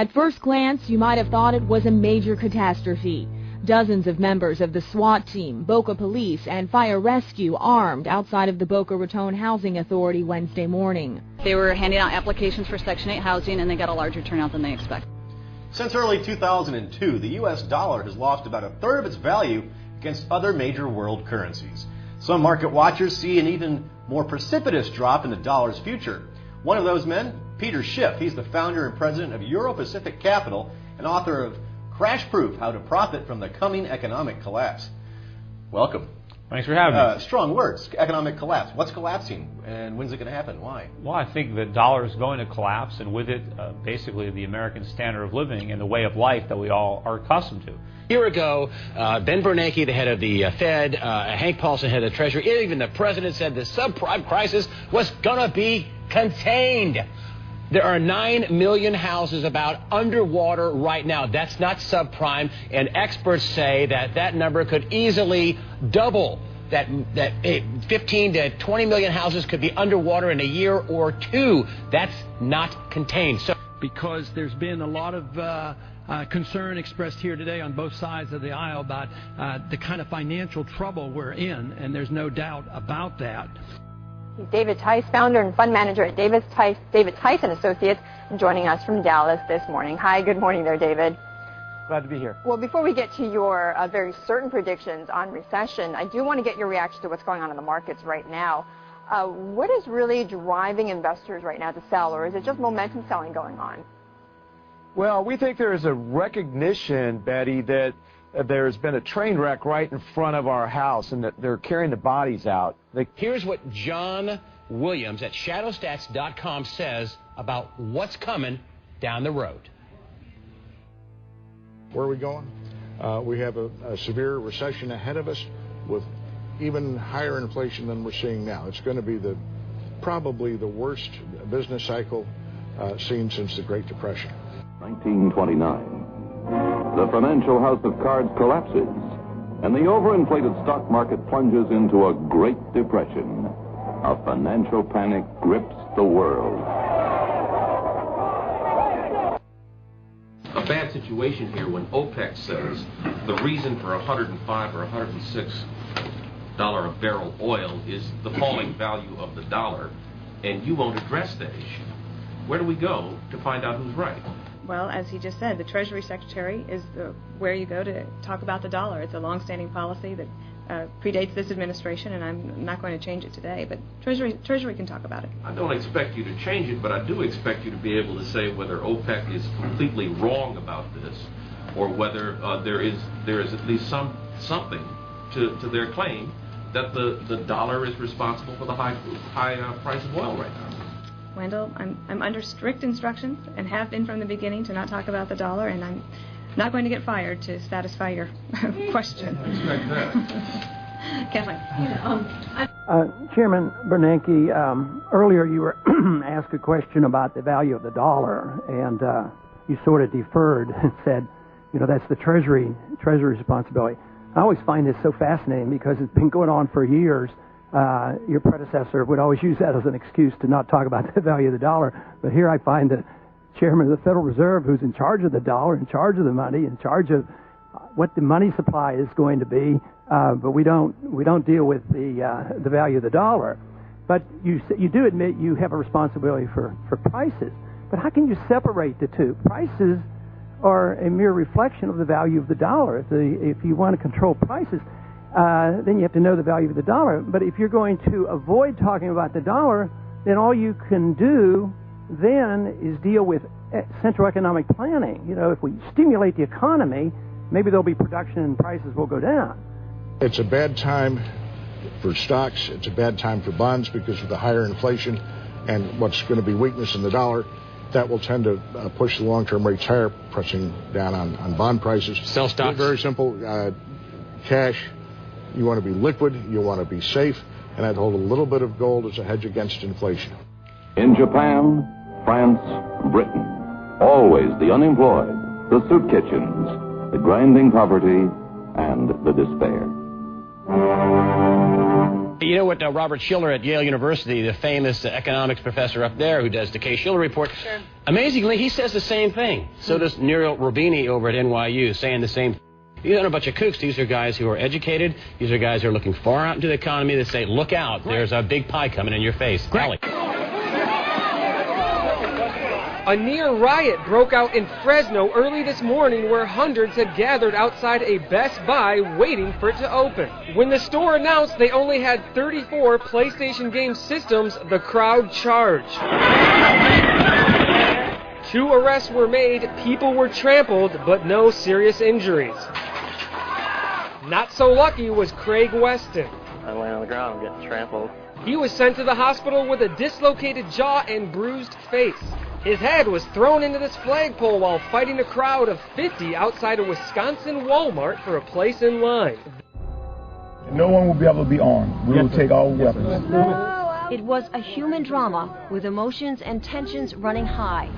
At first glance, you might have thought it was a major catastrophe. Dozens of members of the SWAT team, Boca Police, and Fire Rescue armed outside of the Boca Raton Housing Authority Wednesday morning. They were handing out applications for Section 8 housing, and they got a larger turnout than they expected. Since early 2002, the U.S. dollar has lost about a third of its value against other major world currencies. Some market watchers see an even more precipitous drop in the dollar's future. One of those men, Peter Schiff. He's the founder and president of Euro-Pacific Capital and author of Crash Proof: How to Profit from the Coming Economic Collapse. Welcome. Thanks for having me. Strong words, economic collapse. What's collapsing and when's it going to happen? Why? Well, I think the dollar is going to collapse, and with it, basically the American standard of living and the way of life that we all are accustomed to. A year ago, Ben Bernanke, the head of the Fed, Hank Paulson, head of the Treasury, even the president said the subprime crisis was going to be contained. There are 9 million houses about underwater right now. That's not subprime, and experts say that that number could easily double. That 15 to 20 million houses could be underwater in a year or two. That's not contained. So, because there's been a lot of concern expressed here today on both sides of the aisle about the kind of financial trouble we're in, and there's no doubt about that. He's David Tice, founder and fund manager at David Tice and Associates, joining us from Dallas this morning. Hi, good morning there, David. Glad to be here. Well, before we get to your very certain predictions on recession, I do want to get your reaction to what's going on in the markets right now. What is really driving investors right now to sell, or is it just momentum selling going on? Well, we think there is a recognition, Betty, that there's been a train wreck right in front of our house and that they're carrying the bodies out. Here's what John Williams at shadowstats.com says about what's coming down the road. Where are we going? We have a severe recession ahead of us with even higher inflation than we're seeing now. It's going to be probably the worst business cycle seen since the Great Depression. 1929. The financial house of cards collapses, and the overinflated stock market plunges into a Great Depression. A financial panic grips the world. A bad situation here when OPEC says the reason for $105 or $106 a barrel oil is the falling value of the dollar, and you won't address that issue. Where do we go to find out who's right? Well, as he just said, the Treasury Secretary is where you go to talk about the dollar. It's a long-standing policy that predates this administration, and I'm not going to change it today. But Treasury can talk about it. I don't expect you to change it, but I do expect you to be able to say whether OPEC is completely wrong about this, or whether there is at least something to their claim that the dollar is responsible for the high price of oil right now. Wendell, I'm under strict instructions and have been from the beginning to not talk about the dollar, and I'm not going to get fired to satisfy your question. I expect that. Kathleen. Chairman Bernanke, earlier you were asked a question about the value of the dollar, and you sort of deferred and said, that's the Treasury responsibility. I always find this so fascinating because it's been going on for years. Your predecessor would always use that as an excuse to not talk about the value of the dollar. But here I find the chairman of the Federal Reserve, who's in charge of the dollar, in charge of the money, in charge of what the money supply is going to be. But we don't deal with the value of the dollar. But you do admit you have a responsibility for prices. But how can you separate the two? Prices are a mere reflection of the value of the dollar. If you want to control prices, then you have to know the value of the dollar. But if you're going to avoid talking about the dollar, then all you can do then is deal with central economic planning. If we stimulate the economy, maybe there'll be production and prices will go down. It's a bad time for stocks. It's a bad time for bonds because of the higher inflation and what's going to be weakness in the dollar. That will tend to push the long-term rates higher, pressing down on bond prices. Sell stocks. Very simple. Cash. You want to be liquid, you want to be safe, and I'd hold a little bit of gold as a hedge against inflation. In Japan, France, Britain, always the unemployed, the soup kitchens, the grinding poverty, and the despair. You know what Robert Shiller at Yale University, the famous economics professor up there who does the Case-Shiller report, Sure. Amazingly, he says the same thing. So does Nuriel Robini over at NYU, saying the same thing. These aren't a bunch of kooks. These are guys who are educated. These are guys who are looking far out into the economy that say, look out, there's a big pie coming in your face. Allie. A near riot broke out in Fresno early this morning where hundreds had gathered outside a Best Buy waiting for it to open. When the store announced they only had 34 PlayStation game systems, the crowd charged. 2 arrests were made, people were trampled, but no serious injuries. Not so lucky was Craig Weston. I lay on the ground getting trampled. He was sent to the hospital with a dislocated jaw and bruised face. His head was thrown into this flagpole while fighting a crowd of 50 outside a Wisconsin Walmart for a place in line. No one will be able to be armed. We will take all weapons. It was a human drama with emotions and tensions running high.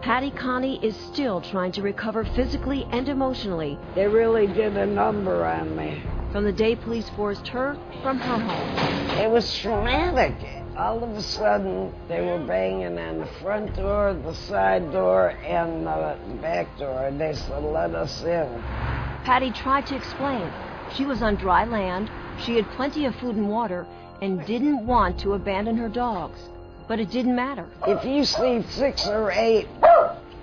Patty Connie is still trying to recover physically and emotionally. They really did a number on me. From the day police forced her from her home. It was traumatic. All of a sudden, they were banging on the front door, the side door, and the back door. They said, let us in. Patty tried to explain. She was on dry land, she had plenty of food and water, and didn't want to abandon her dogs. But it didn't matter. If you see 6 or 8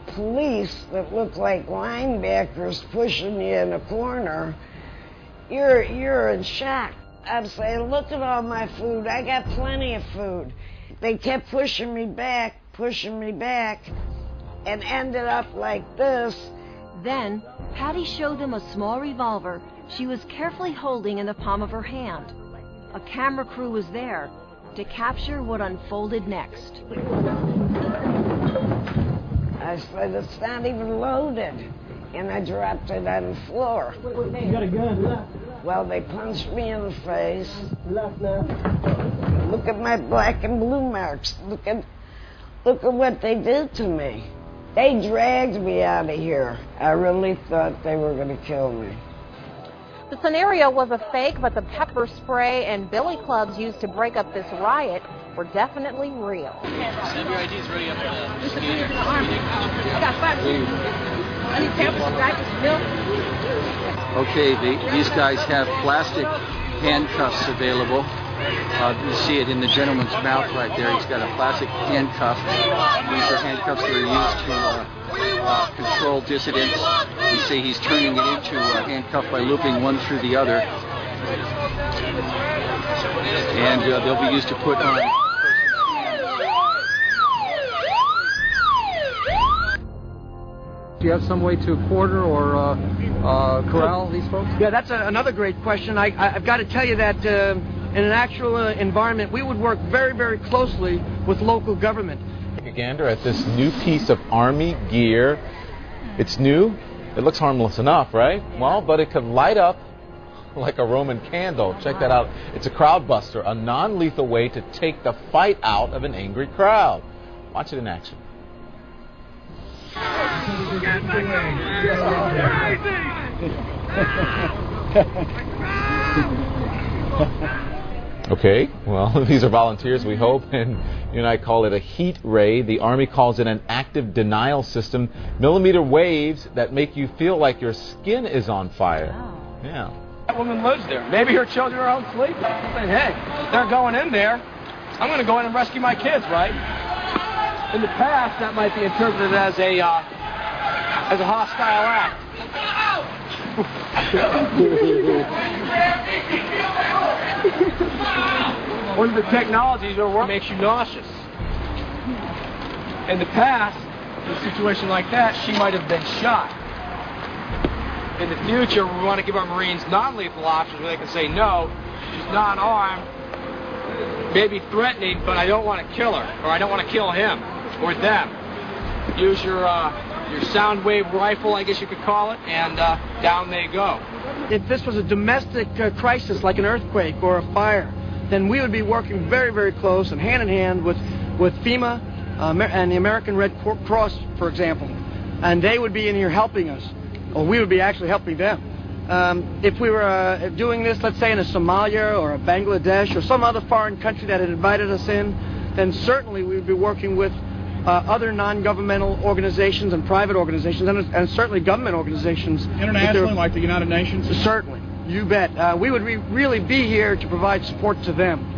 police that look like linebackers pushing you in a corner, you're in shock. I'm saying, look at all my food. I got plenty of food. They kept pushing me back, and ended up like this. Then, Patty showed them a small revolver she was carefully holding in the palm of her hand. A camera crew was there to capture what unfolded next. I said, it's not even loaded. And I dropped it on the floor. You got a gun? Well, they punched me in the face. Look at my black and blue marks. Look at what they did to me. They dragged me out of here. I really thought they were going to kill me. The scenario was a fake, but the pepper spray and billy clubs used to break up this riot were definitely real. WIG's ready up to Okay, these guys have plastic handcuffs available. You see it in the gentleman's mouth right there. He's got a plastic handcuff. These are handcuffs that are used to control dissidents. You see he's turning it into a handcuff by looping one through the other. And they'll be used to put on. Do you have some way to quarter or corral these folks? Yeah, that's another great question. I've got to tell you that in an actual environment, we would work very, very closely with local government. Take a gander at this new piece of Army gear. It's new. It looks harmless enough, right? Well, but it could light up like a Roman candle. Check that out. It's a crowd buster, a non-lethal way to take the fight out of an angry crowd. Watch it in action. Okay, well, these are volunteers, we hope, and you and I call it a heat ray. The Army calls it an active denial system. Millimeter waves that make you feel like your skin is on fire. Wow. Yeah. That woman lives there. Maybe her children are out sleeping. Saying, hey, they're going in there. I'm going to go in and rescue my kids, right? In the past, that might be interpreted as a hostile act. One of the technologies that makes you nauseous. In the past, in a situation like that, she might have been shot. In the future, we want to give our Marines non-lethal options where they can say, no, she's not armed, maybe threatening, but I don't want to kill her, or I don't want to kill him, or them. Use your sound wave rifle, I guess you could call it, and down they go. If this was a domestic crisis like an earthquake or a fire, then we would be working very, very close and hand in hand with FEMA and the American Red Cross, for example. And they would be in here helping us, or we would be actually helping them. If we were doing this, let's say in a Somalia or a Bangladesh or some other foreign country that had invited us in, then certainly we would be working with other non-governmental organizations and private organizations, and certainly government organizations. Internationally, like the United Nations? Certainly. You bet. We would really be here to provide support to them.